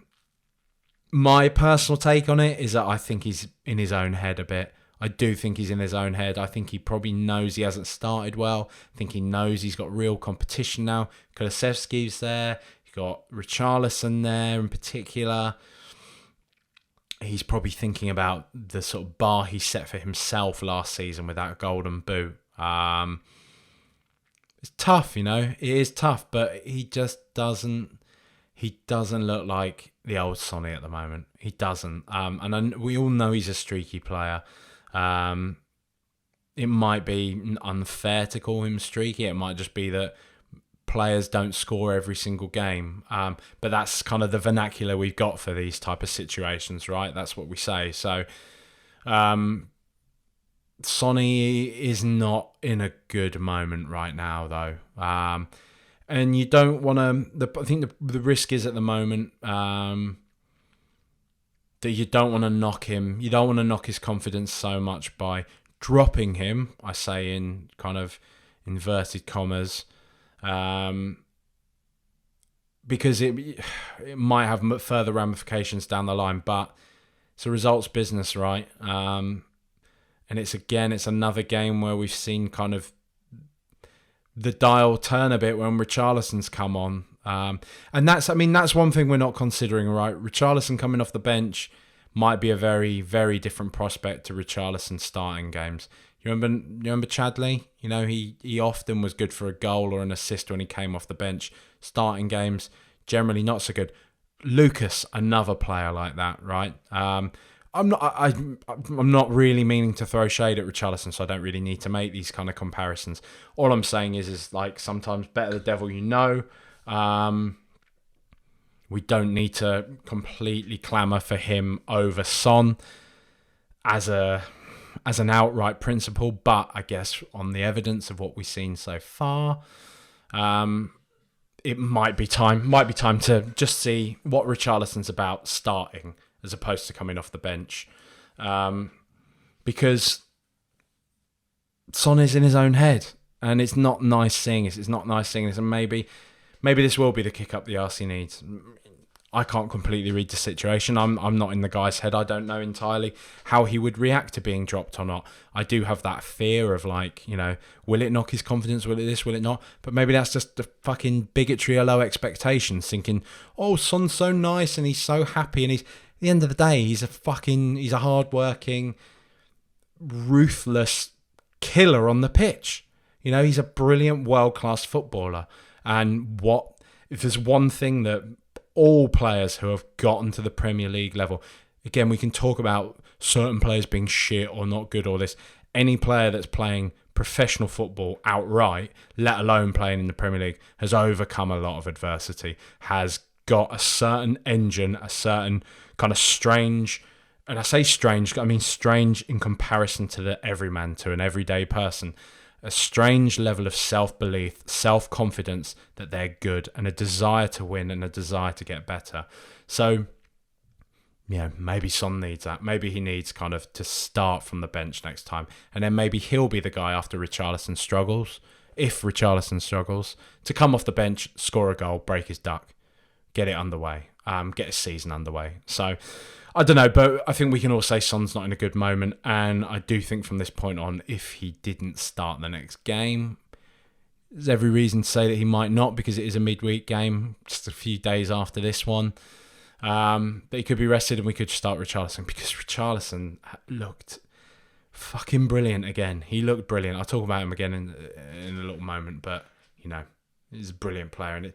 personal take on it is that I think he's in his own head a bit. I do think he's in his own head. I think he probably knows he hasn't started well. I think he knows he's got real competition now. Kulusevski's there. You've got Richarlison there in particular. he's probably thinking about the sort of bar he set for himself last season with that golden boot. It's tough, it is tough, but he just doesn't look like the old Sonny at the moment. He doesn't. We all know he's a streaky player. It might be unfair to call him streaky. It might just be that players don't score every single game. But that's kind of the vernacular we've got for these type of situations, right? That's what we say. So, Sonny is not in a good moment right now, though. And you don't want to... I think the risk is at the moment that you don't want to knock him. You don't want to knock his confidence so much by dropping him, I say in kind of inverted commas, because it might have further ramifications down the line. But it's a results business, right? And it's another game where we've seen kind of the dial turn a bit when Richarlison's come on. And that's one thing we're not considering, right? Richarlison coming off the bench might be a very, very different prospect to Richarlison starting games. You remember Chadley? He often was good for a goal or an assist when he came off the bench. Starting games, generally not so good. Lucas, another player like that, right? I'm not really meaning to throw shade at Richarlison, so I don't really need to make these kind of comparisons. All I'm saying is like sometimes better the devil you know. We don't need to completely clamour for him over Son as an outright principle, but I guess on the evidence of what we've seen so far, it might be time to just see what Richarlison's about starting as opposed to coming off the bench, because Son is in his own head, and it's not nice seeing this. It's not nice seeing this, and maybe this will be the kick up the arse he needs. I can't completely read the situation. I'm not in the guy's head. I don't know entirely how he would react to being dropped or not. I do have that fear of will it knock his confidence? Will it this? Will it not? But maybe that's just the fucking bigotry or low expectations, thinking, oh, Son's so nice and he's so happy, and at the end of the day, he's a hard-working, ruthless killer on the pitch. He's a brilliant, world-class footballer. And if there's one thing that all players who have gotten to the Premier League level, again, we can talk about certain players being shit or not good or this. Any player that's playing professional football outright, let alone playing in the Premier League, has overcome a lot of adversity, has got a certain engine, a certain kind of strange, and I say strange, I mean strange in comparison to the everyman, to an everyday person, a strange level of self-belief, self-confidence that they're good, and a desire to win and a desire to get better. So, maybe Son needs that. Maybe he needs kind of to start from the bench next time, and then maybe he'll be the guy after Richarlison struggles, if Richarlison struggles, to come off the bench, score a goal, break his duck, get it underway. Get a season underway. So, I don't know, but I think we can all say Son's not in a good moment, and I do think from this point on, if he didn't start the next game, there's every reason to say that he might not, because it is a midweek game, just a few days after this one. That he could be rested and we could start Richarlison, because Richarlison looked fucking brilliant again. He looked brilliant. I'll talk about him again in a little moment, but, he's a brilliant player, and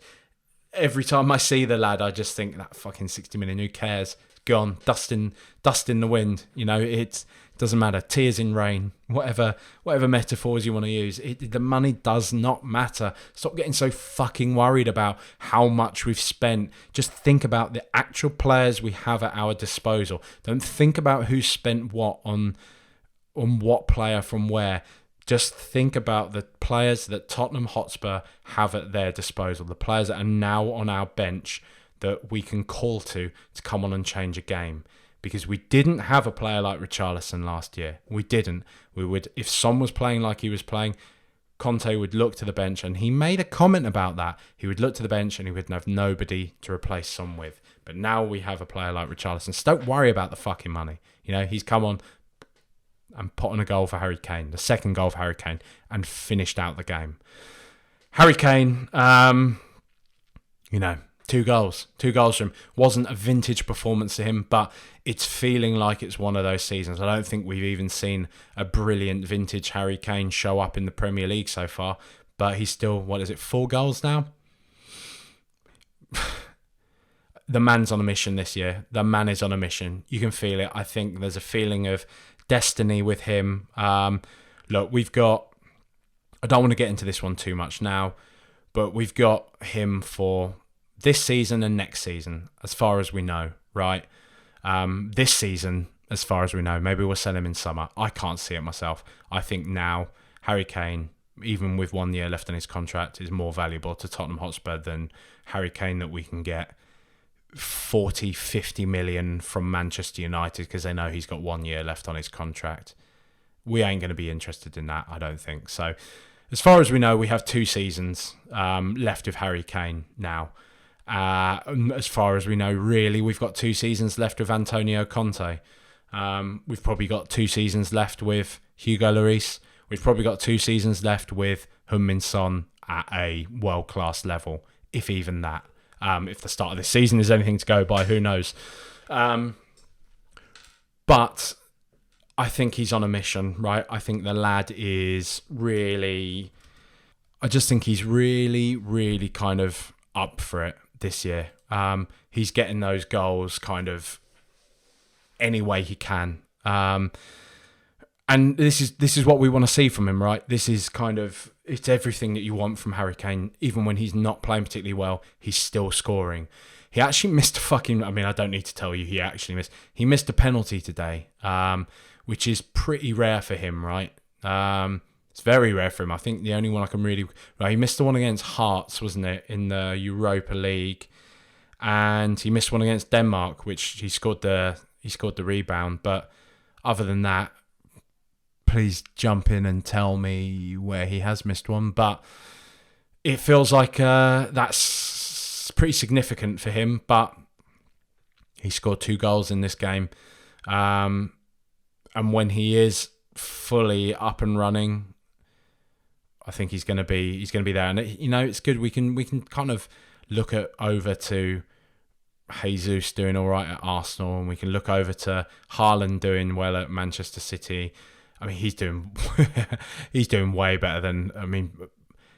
every time I see the lad, I just think that fucking 60 million, who cares? Gone, dust in the wind. It doesn't matter. Tears in rain, whatever metaphors you want to use. The money does not matter. Stop getting so fucking worried about how much we've spent. Just think about the actual players we have at our disposal. Don't think about who spent what on what player from where. Just think about the players that Tottenham Hotspur have at their disposal, the players that are now on our bench that we can call to come on and change a game. Because we didn't have a player like Richarlison last year. We didn't. If Son was playing like he was playing, Conte would look to the bench, and he made a comment about that. He would look to the bench and he would have nobody to replace Son with. But now we have a player like Richarlison. So don't worry about the fucking money. He's come on and put on a goal for Harry Kane, the second goal for Harry Kane, and finished out the game. Harry Kane, Two goals from him. Wasn't a vintage performance to him, but it's feeling like it's one of those seasons. I don't think we've even seen a brilliant vintage Harry Kane show up in the Premier League so far, but he's still, 4 goals now? The man's on a mission this year. The man is on a mission. You can feel it. I think there's a feeling of destiny with him. Look, we've got... I don't want to get into this one too much now, but we've got him for this season and next season, as far as we know, right? This season, as far as we know, maybe we'll sell him in summer. I can't see it myself. I think now Harry Kane, even with 1 year left on his contract, is more valuable to Tottenham Hotspur than Harry Kane that we can get 40, 50 million from Manchester United because they know he's got 1 year left on his contract. We ain't going to be interested in that, I don't think. So as far as we know, we have 2 seasons left of Harry Kane now. As far as we know, really, we've got 2 seasons left with Antonio Conte. We've probably got 2 seasons left with Hugo Lloris. We've probably got 2 seasons left with Heung-min Son at a world-class level, if even that. If the start of this season is anything to go by, who knows? But I think he's on a mission, right? I think the lad is really... I just think he's really, really kind of up for it this year. He's getting those goals kind of any way he can. And this is what we want to see from him, right? This is kind of... It's everything that you want from Harry Kane. Even when he's not playing particularly well, he's still scoring. He actually missed a fucking... I mean, I don't need to tell you, he actually missed... He missed a penalty today, which is pretty rare for him, right? It's very rare for him. I think the only one I can really... Right, he missed the one against Hearts, wasn't it, in the Europa League. And he missed one against Denmark, which he scored the rebound. But other than that, please jump in and tell me where he has missed one. But it feels like that's pretty significant for him. But he scored 2 goals in this game. And when he is fully up and running, I think he's going to be there. And it's good. We can kind of look over to Jesus doing all right at Arsenal, and we can look over to Haaland doing well at Manchester City. I mean, he's doing way better than... I mean,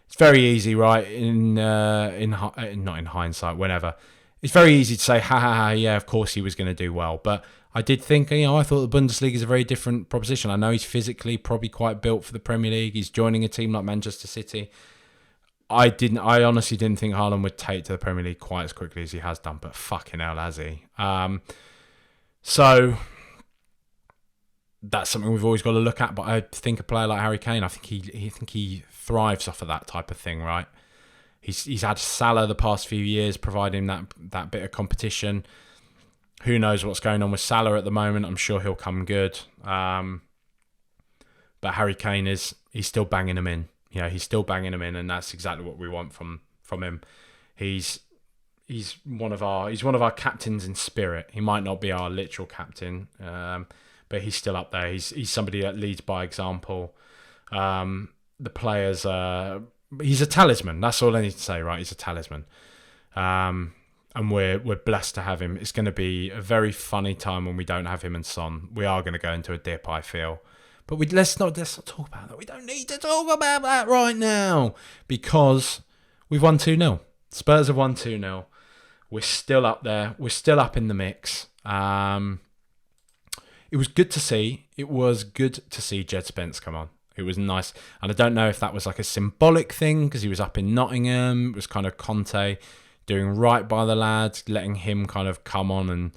it's very easy, right? Not in hindsight, whenever. It's very easy to say, yeah, of course he was going to do well. But I did think, I thought the Bundesliga is a very different proposition. I know he's physically probably quite built for the Premier League. He's joining a team like Manchester City. I honestly didn't think Haaland would take to the Premier League quite as quickly as he has done, but fucking hell has he. So that's something we've always got to look at. But I think a player like Harry Kane, I think he thrives off of that type of thing, right? He's had Salah the past few years, providing that bit of competition. Who knows what's going on with Salah at the moment? I'm sure he'll come good. But Harry Kane he's still banging him in. He's still banging him in, and that's exactly what we want from him. He's one of our captains in spirit. He might not be our literal captain, but he's still up there. He's somebody that leads by example. The players, he's a talisman. That's all I need to say, right? He's a talisman. And we're blessed to have him. It's going to be a very funny time when we don't have him and Son. We are going to go into a dip, I feel. But let's not talk about that. We don't need to talk about that right now because we've won 2-0. Spurs have won 2-0. We're still up there. We're still up in the mix. It was good to see. It was good to see Jed Spence come on. It was nice. And I don't know if that was like a symbolic thing because he was up in Nottingham. It was kind of Conte doing right by the lad, letting him kind of come on and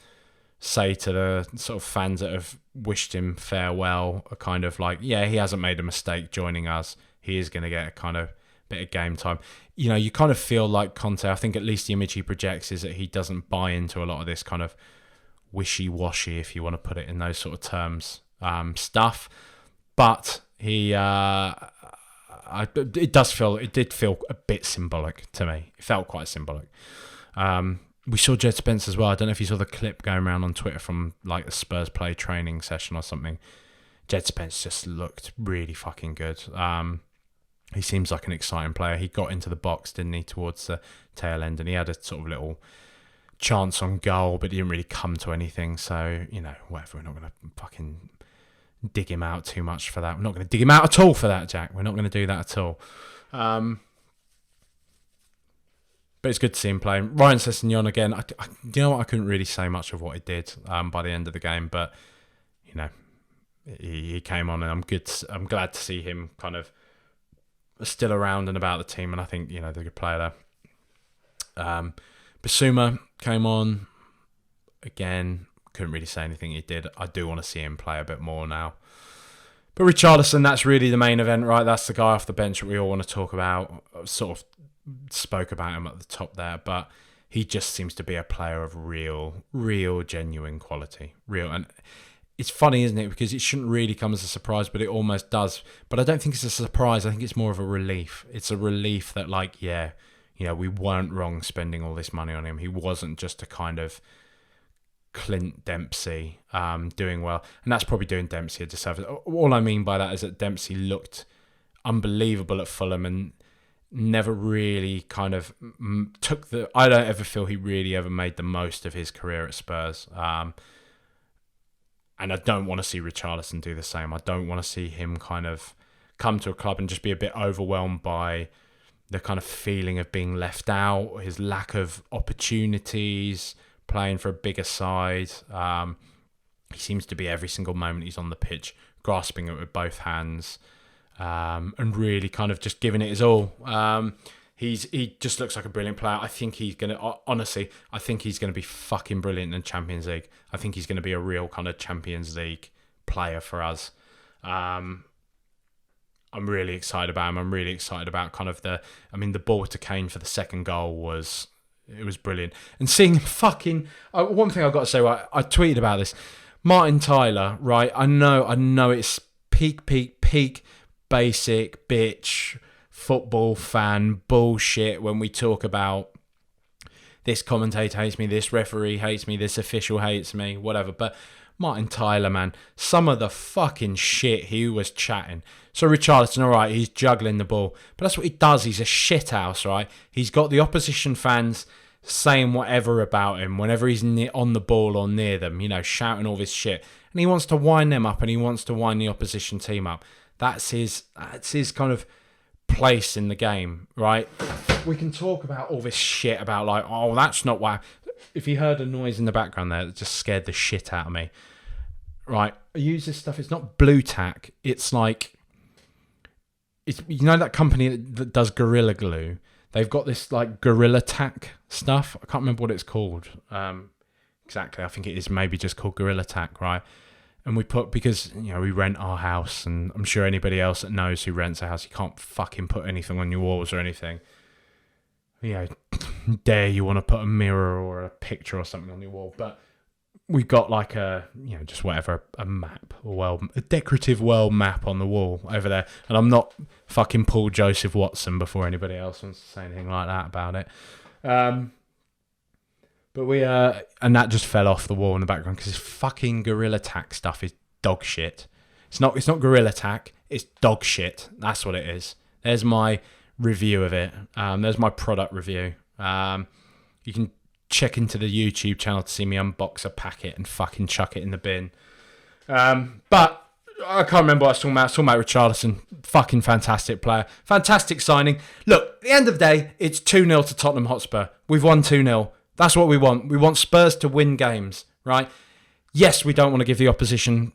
say to the sort of fans that have wished him farewell, a kind of like, yeah, he hasn't made a mistake joining us. He is going to get a kind of bit of game time. You kind of feel like Conte, I think at least the image he projects is that he doesn't buy into a lot of this kind of wishy-washy, if you want to put it in those sort of terms, stuff. But it did feel a bit symbolic to me. It felt quite symbolic. We saw Jed Spence as well. I don't know if you saw the clip going around on Twitter from like a Spurs play training session or something. Jed Spence just looked really fucking good. He seems like an exciting player. He got into the box, didn't he, towards the tail end, and he had a sort of little chance on goal, but he didn't really come to anything. So, whatever. We're not going to fucking dig him out too much for that. We're not going to dig him out at all for that, Jack. We're not going to do that at all. But it's good to see him playing. Ryan Sessegnon again. You know what? I couldn't really say much of what he did by the end of the game, but he came on, and I'm glad to see him kind of still around and about the team, and I think they're a good player there. Basuma came on again. Couldn't really say anything he did. I do want to see him play a bit more now. But Richarlison, that's really the main event, right? That's the guy off the bench that we all want to talk about. Sort of spoke about him at the top there, but he just seems to be a player of real, genuine quality. And it's funny, isn't it? Because it shouldn't really come as a surprise, but it almost does. But I don't think it's a surprise. I think it's more of a relief. It's a relief that, we weren't wrong spending all this money on him. He wasn't just a kind of Clint Dempsey doing well. And that's probably doing Dempsey a disservice. All I mean by that is that Dempsey looked unbelievable at Fulham and never really kind of I don't ever feel he really ever made the most of his career at Spurs. And I don't want to see Richarlison do the same. I don't want to see him kind of come to a club and just be a bit overwhelmed by the kind of feeling of being left out, his lack of opportunities, playing for a bigger side. He seems to be every single moment he's on the pitch, grasping it with both hands. And really kind of just giving it his all. He just looks like a brilliant player. I think he's going to, honestly, be fucking brilliant in Champions League. I think he's going to be a real kind of Champions League player for us. I'm really excited about him. I'm really excited about kind of the ball to Kane for the second goal was brilliant. And seeing him fucking, one thing I've got to say, right, I tweeted about this. Martin Tyler, right, I know it's peak basic bitch football fan bullshit when we talk about this commentator hates me, this referee hates me, this official hates me, whatever. But Martin Tyler, man, some of the fucking shit he was chatting. So Richarlison, all right, he's juggling the ball, but that's what he does. He's a shithouse, right? He's got the opposition fans saying whatever about him whenever he's on the ball or near them, shouting all this shit, and he wants to wind them up and he wants to wind the opposition team up. That's his kind of place in the game, right? We can talk about all this shit about that's not why. If you heard a noise in the background there, it just scared the shit out of me. Right? I use this stuff. It's not blue tack. It's that company that does Gorilla Glue. They've got this Gorilla Tack stuff. I can't remember what it's called exactly. I think it is maybe just called Gorilla Tack, right? And we put, because, we rent our house, and I'm sure anybody else that knows who rents a house, you can't fucking put anything on your walls or anything. Dare you want to put a mirror or a picture or something on your wall. But we got just whatever, a map, a decorative world map on the wall over there. And I'm not fucking Paul Joseph Watson before anybody else wants to say anything like that about it. But we and that just fell off the wall in the background because this fucking Gorilla Tack stuff is dog shit. It's not Gorilla Tack, it's dog shit. That's what it is. There's my review of it. There's my product review. You can check into the YouTube channel to see me unbox a packet and fucking chuck it in the bin. But I can't remember what I was talking about. I was talking about Richarlison. Fucking fantastic player. Fantastic signing. Look, at the end of the day, it's 2-0 to Tottenham Hotspur. We've won 2-0. That's what we want. We want Spurs to win games, right? Yes, we don't want to give the opposition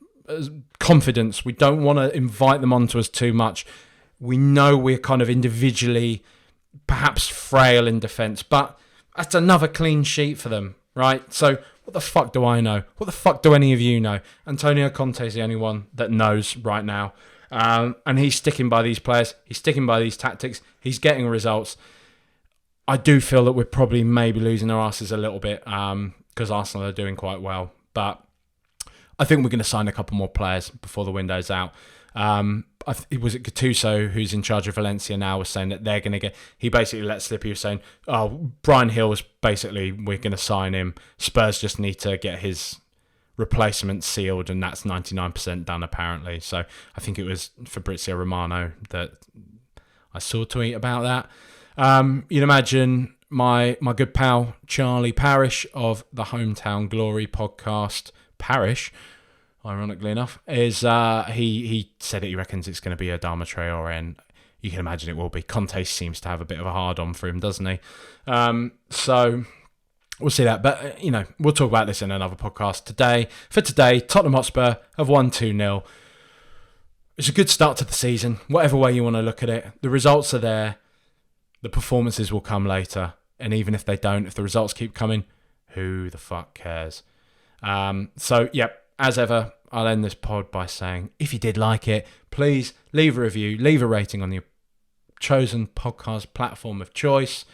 confidence. We don't want to invite them onto us too much. We know we're kind of individually perhaps frail in defence, but that's another clean sheet for them, right? So what the fuck do I know? What the fuck do any of you know? Antonio Conte is the only one that knows right now. And he's sticking by these players. He's sticking by these tactics. He's getting results. I do feel that we're probably maybe losing our asses a little bit because Arsenal are doing quite well. But I think we're going to sign a couple more players before the window's out. Was it Gattuso, who's in charge of Valencia now, was saying that they're going to get... He basically let slip. He was saying, Brian Hill's basically, we're going to sign him. Spurs just need to get his replacement sealed, and that's 99% done, apparently. So I think it was Fabrizio Romano that... I saw a tweet about that. You'd imagine my good pal Charlie Parish of the Hometown Glory podcast, Parish, ironically enough, is he said that he reckons it's going to be Adama Traore, and you can imagine it will be. Conte seems to have a bit of a hard-on for him, doesn't he? So we'll see that. But, we'll talk about this in another podcast today. For today, Tottenham Hotspur have won 2-0. It's a good start to the season, whatever way you want to look at it. The results are there. The performances will come later. And even if they don't, if the results keep coming, who the fuck cares? As ever, I'll end this pod by saying, if you did like it, please leave a review, leave a rating on your chosen podcast platform of choice.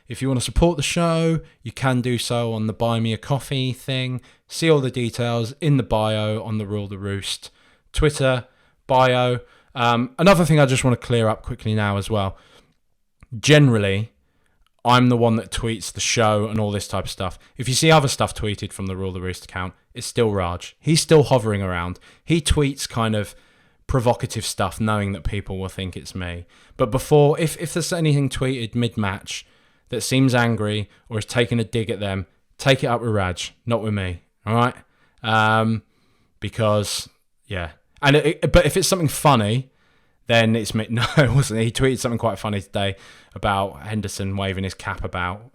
If you want to support the show, you can do so on the Buy Me a Coffee thing. See all the details in the bio on the Rule the Roost Twitter bio. Another thing I just want to clear up quickly now as well. Generally, I'm the one that tweets the show and all this type of stuff. If you see other stuff tweeted from the Rule the Roost account, it's still Raj. He's still hovering around. He tweets kind of provocative stuff knowing that people will think it's me. But before, if there's anything tweeted mid-match that seems angry or is taking a dig at them, take it up with Raj, not with me. All right? Because, yeah. But if it's something funny, then it's me. No, it wasn't. He tweeted something quite funny today about Henderson waving his cap about,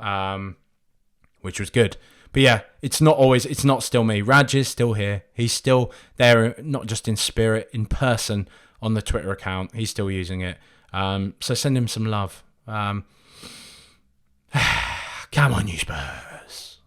which was good. But yeah, it's not still me. Raj is still here. He's still there, not just in spirit, in person on the Twitter account. He's still using it. So send him some love. Come on, you Spurs.